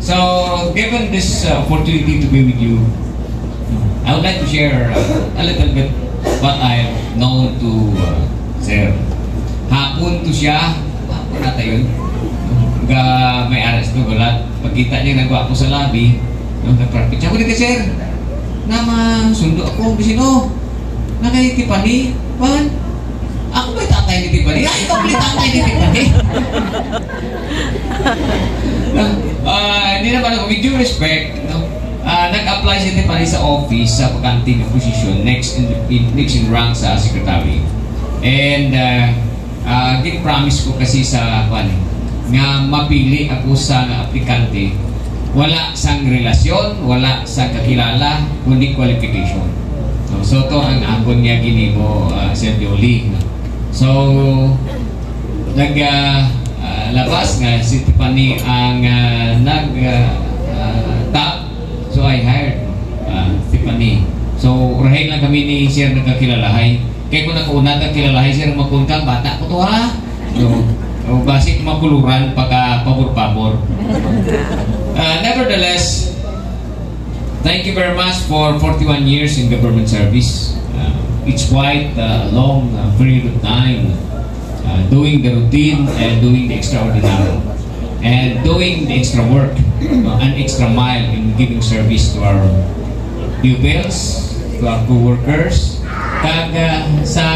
So, given this opportunity to be with you, I would like to share a little bit what I've known to Sir. Hapon to siya, hapon na tayo yun. May aras to gulat. Pagkita niya nagwa ko sa labi, nagparapit siya ko dito, Sir. Nama, sundo ako, bisino. Nakayitipani, pan? Ako ba'y tatay ni Tipani? Ay, ikaw ba'y tatay ni Tipani? Hindi naman ako, with due respect, nag-apply si Tipani sa office sa vacanting position next in rank sa secretary. And gin-promise ko kasi sa nga mapili ako sa aplikante, wala sang relasyon, wala sa kakilala, kundi qualification. So to ang akon niya ginimo, Sir Jolie. So labas nga si Tipani ang top. So I hired Tipani. So rahil lang kami ni Sir nagkakilalahay. Kaya kung nakauna nagkakilalahay, Sir magkuntang bata ko to ha. So basic makuluran pagka pabor-pabor. Nevertheless, thank you very much for 41 years in government service. It's quite a long period of time doing the routine and doing the extraordinary and doing the extra work, an extra mile in giving service to our pupils, to our co-workers, kag sa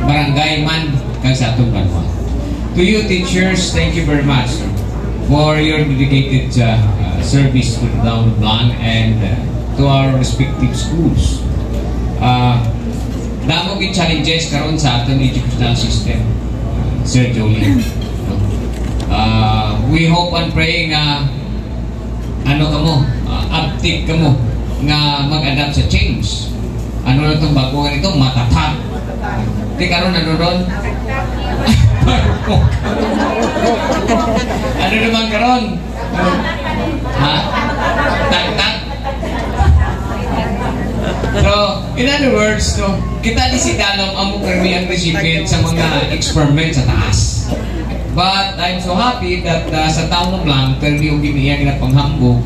barangay man, kag sa atong banwa. To you teachers, thank you very much for your dedicated service to the town of Blang and to our respective schools. Damo gid challenges karon sa atong educational system, Sir Jolie. We hope and pray nga uptick kamo nga mag-adapt sa change. Ano na itong bago ito, matatag. Di karon ano ron? Ano naman karon? Ha? Tak-tak? So, in other words, kita di si Dalom ang karami ang recipient sa mga experiment sa taas. But I'm so happy that sa taon ng Blang, pero yung giniyang na panghambog,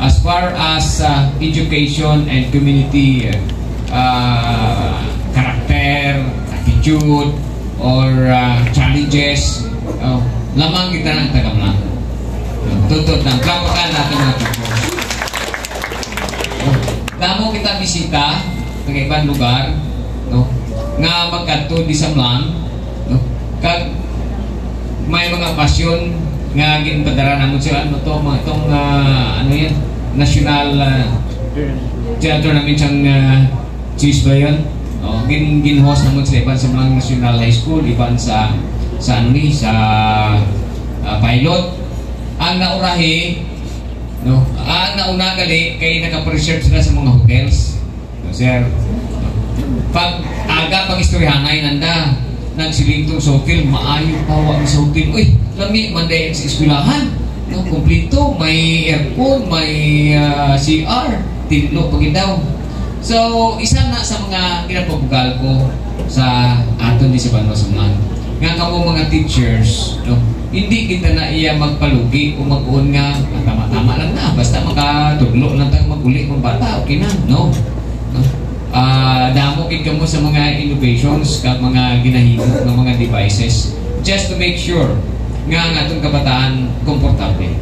as far as education and community character, attitude, or challenges, lamang kita ng taga-Blang. Tutod ng klapakan natin mga teachers. Damo kita bisita ng ibang lugar, nga magkadto di sa Blang, kag may mga pasyon nga ginpadara namon sila itong national theater namin siyang cheese ba yun? Gin-host namon sila iban sa mga national high school, iban sa pilot. Ang naurahi, ang nauna gali kay naka-preserve sila sa mga hotels. Sir, pag aga pag istoryahanay nanda nagsilintong sa hotel, maayo pawa sa hotel. Uy, lami manday sa eskwelahan. Kompleto, may aircon, may CR, tinlo pagindaw. So, isa na sa mga kinapabugal ko sa aton di sa Banwasungan. Nga kamo mga teachers, hindi kita na iya magpalugi o mag-uon nga tama-tama lang na. Basta makatuglo lang tayo mag-uli ng bata, okay na. No. Damo kid kamo sa mga innovations kag mga ginahimo ng mga devices just to make sure nga ang atong kabataan komportable.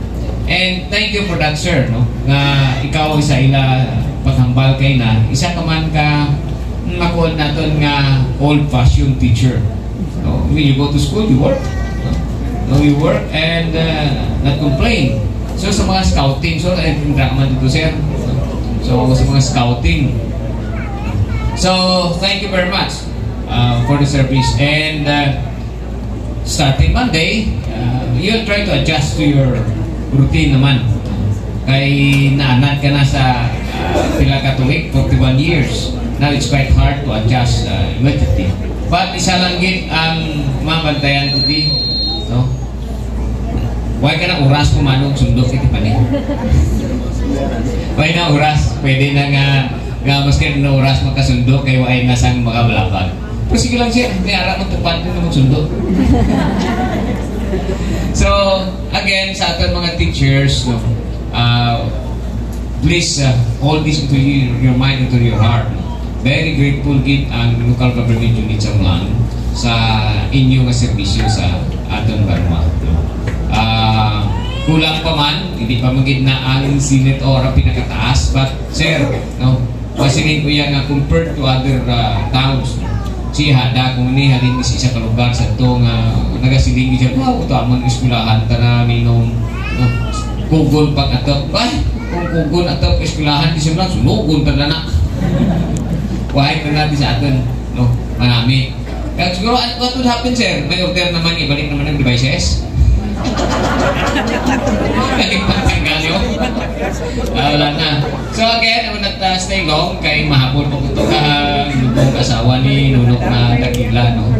And thank you for that, sir, nga ikaw sa ila paghambal kay na isa ka man ka makuha naton nga old-fashioned teacher. When you go to school, you work. You work and not complain. So sa mga scouting, so nag-interact man dito, sir. So sa mga scouting. So thank you very much for the service. And starting Monday, you'll try to adjust to your routine naman. Kay naanad ka na sa pila ka tuig, 41 years. Now it's quite hard to adjust immediately. But isa lang gid ang mabantayan ko di, why ka na oras kumanong sundok iti pani? Why na oras? Pwede na nga maski na oras makasundok kay why na sang makabalakad. Pero sige lang siya, may ara mo tupad din naman sundok. So, again, sa ating mga teachers, please hold this into your mind, into your heart. Very grateful gid ang local government unit sa Mulan sa inyo nga serbisyo sa aton Barma. Kulang pa man, hindi pa magid na ang Senate or pinakataas, but sir, no, pasilin ko yan nga compared to other towns, si hada kung ni halin isa ka lugar sa ito nga nagasiling siya, wow, ito amang iskulahan ta na minong kugol pag atap, ay, kung kugol atap iskulahan, di siya lang, sulugon pa na na. Wahid na natin sa atin, no, marami. Kaya siguro, what would happen, sir? May order naman, ibalik naman ng devices. Kaling pagtanggal yun. Wala na. So again, I will not stay long kay mahapon po ito ka lubong asawa ni Nunok na Dakila, no?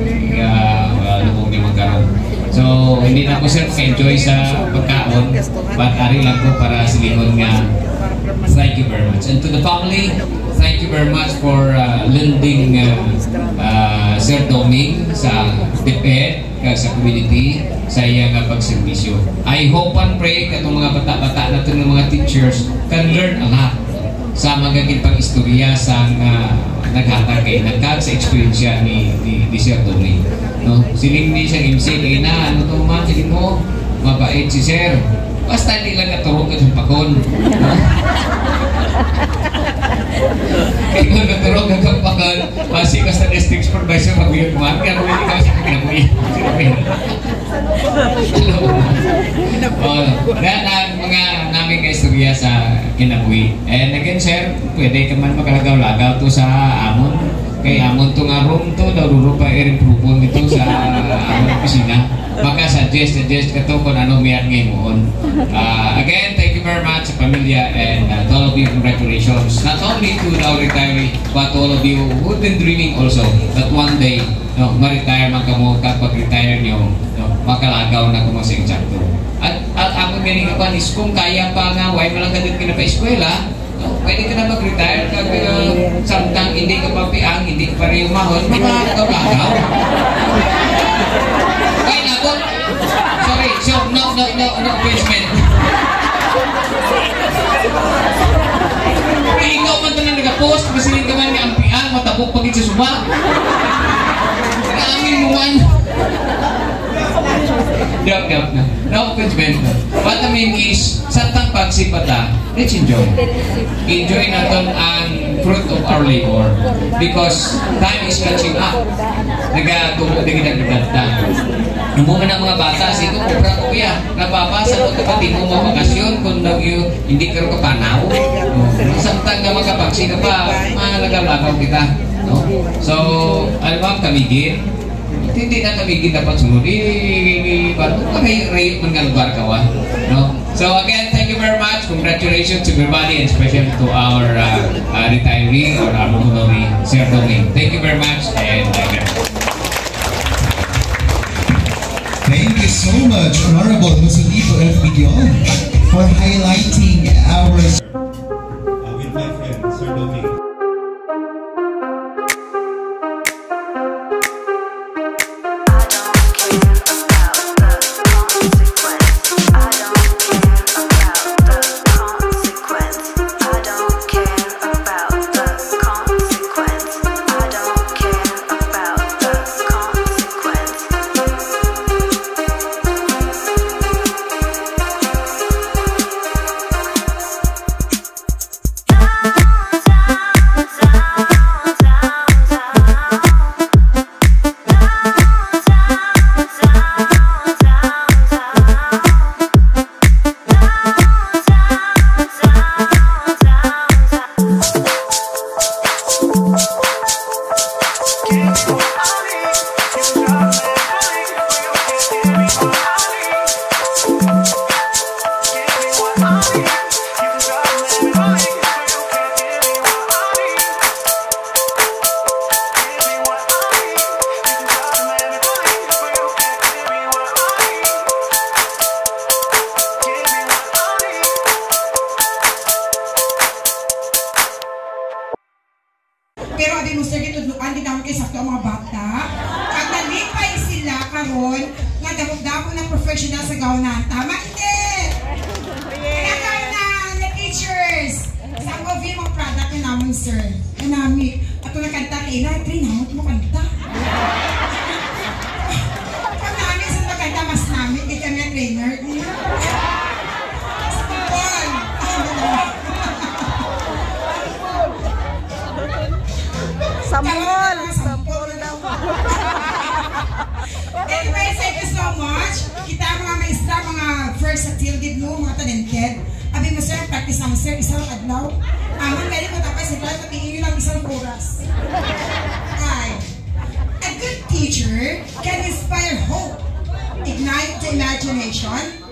Lubong ni Magkaroon. So hindi na po sir enjoy sa pagkaon, but ari lang po para silingon nga. Thank you very much. And to the family, thank you very much for lending Sir Doming sa DepEd, sa community, sa iyang pagservisyo. I hope and pray katong mga bata-bata natin ng mga teachers can learn a lot sa magaging pang-istorya sa naghatag kay nagkag sa experience ni Sir Doming. No? Siling ni siyang MC, kaya na, ano to man, sige mo, mabait si Sir. Basta hindi lang naturong ka sa pakon. Kaya kung naturong ka sa pakon, masih ka sa district supervisor, mag-uyot man, kaya kung hindi ka sa kinabuhi. Dahil ang mga namin kaistorya sa kinabuhi. And again, sir, pwede ka man makalagaw-lagaw to sa amon. Kay amon to nga room to, daruro pa i-improve nito sa amon opisina. Maka suggest ka to kung ano mayat ngayon. Again, thank you very much sa pamilya and to all of you, congratulations. Not only to our retiree, but to all of you who've been dreaming also that one day, no, ma-retire man kamo, kapag-retire nyo, no, makalagaw na kung masing sakto. At ako ganing kapan is kung kaya pa nga, why malagad ka na pa eskwela, no, pwede ka na mag-retire kag samtang hindi ka pa piang, hindi ka pa rin umahon, makalagaw. Why na po? Sorry, so no basement. Kaya ikaw man talang nag-post, masilin ka man nga ang piang, matabok pagin sa suba. Amin mo man. Joke na. No judgment. What I mean is, sa pagsipata, let's enjoy. Enjoy natin ang fruit of our labor. Because time is catching up. Nagatubo, nagdagdagdag. Ang mga ng mga bata, sito, kubra ko kuya, napapasa ko kapatid mo mga bakasyon kung hindi ka rin kapanaw. Samtang ka magkapagsi ka pa, malagaw-lagaw kita. No? So, alam mo, kamigit. Hindi na kamigit dapat sunod. Rayot man nga lugar ka wa. No? So again, thank you very much. Congratulations to everybody and especially to our retiree or our honorary Sir Doming. Thank you very much and thank you so much, Honorable Mussolito F. Bigyon, for highlighting our with my friend Sir Doming. Pero abi mo sir gitudluan din naman kay sakto ang mga bata. At nalipay sila karon nga damo-damo ng professional sa gawnan. Tama hindi? Kaya na teachers. namon sir. Kanami. Ato na kanta kay na, train namon mo kanta. Pag namin sa magkanta, mas namin, kaya kami ang trainer. Sa tupon. Sampol daw. Anyway, thank you so much. Kita mga maestra, mga versatile gid no, mga talented. Abi mo sir, practice ang sir, isang adlaw. Amon kaya mo tapos sa class, patingin lang isang oras. Ay. A good teacher can inspire hope, ignite the imagination,